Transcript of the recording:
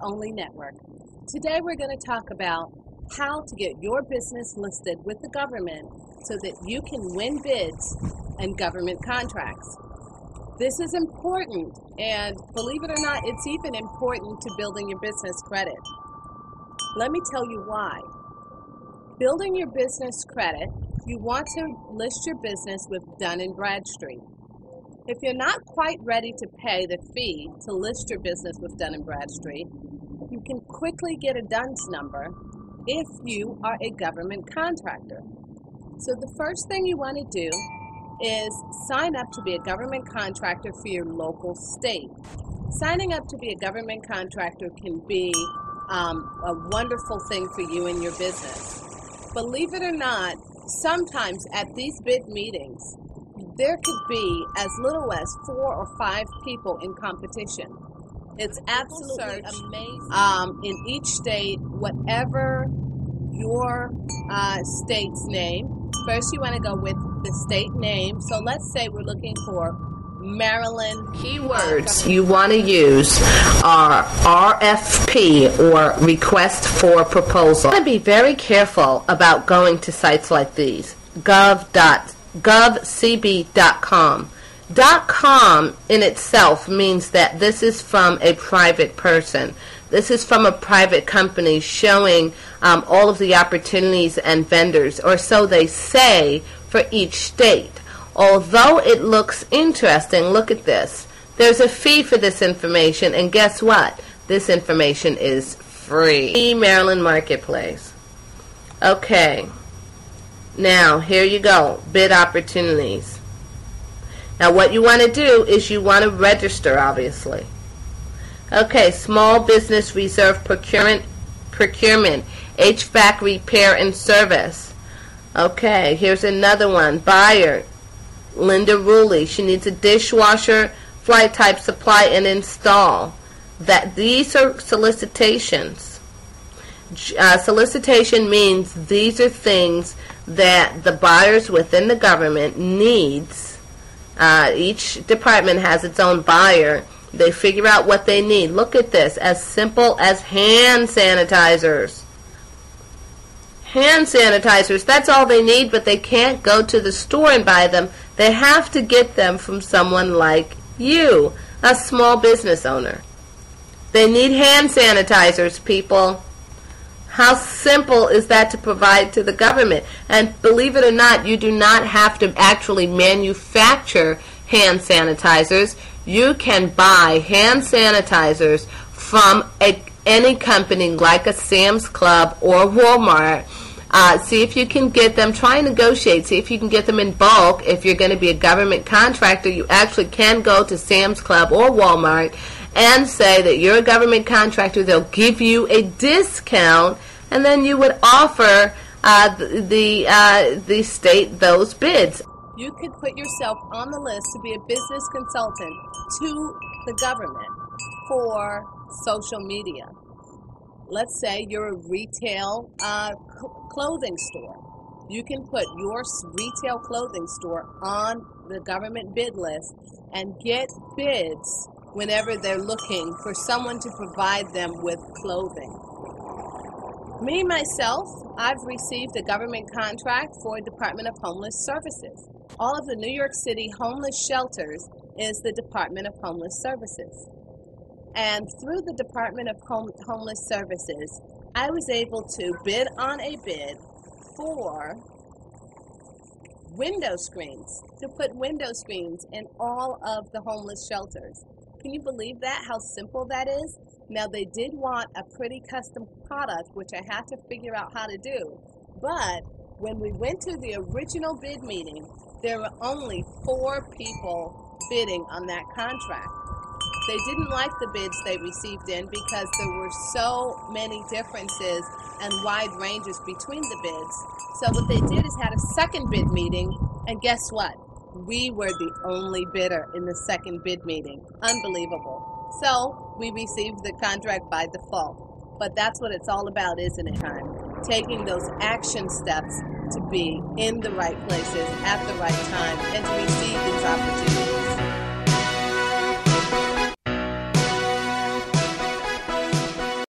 only network. Today we're going to talk about how to get your business listed with the government so that you can win bids and government contracts. This is important, and believe it or not, it's even important to building your business credit. Let me tell you why. Building your business credit, you want to list your business with Dun & Bradstreet. If you're not quite ready to pay the fee to list your business with Dun & Bradstreet, you can quickly get a DUNS number if you are a government contractor. So the first thing you want to do is sign up to be a government contractor for your local state. Signing up to be a government contractor can be a wonderful thing for you and your business. Believe it or not, sometimes at these bid meetings, there could be as little as 4 or 5 people in competition. It's absolutely amazing. In each state, whatever your state's name, first you want to go with the state name. So let's say we're looking for Maryland. Keywords you want to use are RFP, or request for proposal. You want to be very careful about going to sites like these. govcb.com. .com in itself means that this is from a private person. This is from a private company showing all of the opportunities and vendors, or so they say, for each state. Although it looks interesting, look at this. There's a fee for this information, and guess what? This information is free. Maryland Marketplace. Okay. Now, here you go. Bid opportunities. Now, what you want to do is you want to register, obviously. Okay, small business reserve procurement, HVAC repair and service. Okay, here's another one. Buyer, Linda Ruley. She needs a dishwasher, flight type supply and install. These are solicitations. Solicitation means these are things that the buyers within the government needs. Each department has its own buyer. They figure out what they need. Look at this. As simple as hand sanitizers. Hand sanitizers, that's all they need, but they can't go to the store and buy them. They have to get them from someone like you, a small business owner. They need hand sanitizers, people. How simple is that to provide to the government? And believe it or not, you do not have to actually manufacture hand sanitizers. You can buy hand sanitizers from any company like a Sam's Club or Walmart. See if you can get them. Try and negotiate. See if you can get them in bulk. If you're going to be a government contractor, you actually can go to Sam's Club or Walmart and say that you're a government contractor. They'll give you a discount, and then you would offer the state those bids. You could put yourself on the list to be a business consultant to the government for social media. Let's say you're a retail clothing store. You can put your retail clothing store on the government bid list and get bids whenever they're looking for someone to provide them with clothing. Me, myself, I've received a government contract for Department of Homeless Services. All of the New York City homeless shelters is the Department of Homeless Services. And through the Department of Homeless Services, I was able to bid on a bid for window screens, to put window screens in all of the homeless shelters. Can you believe that, how simple that is? Now, they did want a pretty custom product, which I had to figure out how to do. But when we went to the original bid meeting, there were only 4 people bidding on that contract. They didn't like the bids they received in because there were so many differences and wide ranges between the bids. So what they did is had a second bid meeting, and guess what? We were the only bidder in the second bid meeting. Unbelievable. So we received the contract by default. But that's what it's all about, isn't it, time? Taking those action steps to be in the right places at the right time and to receive these opportunities.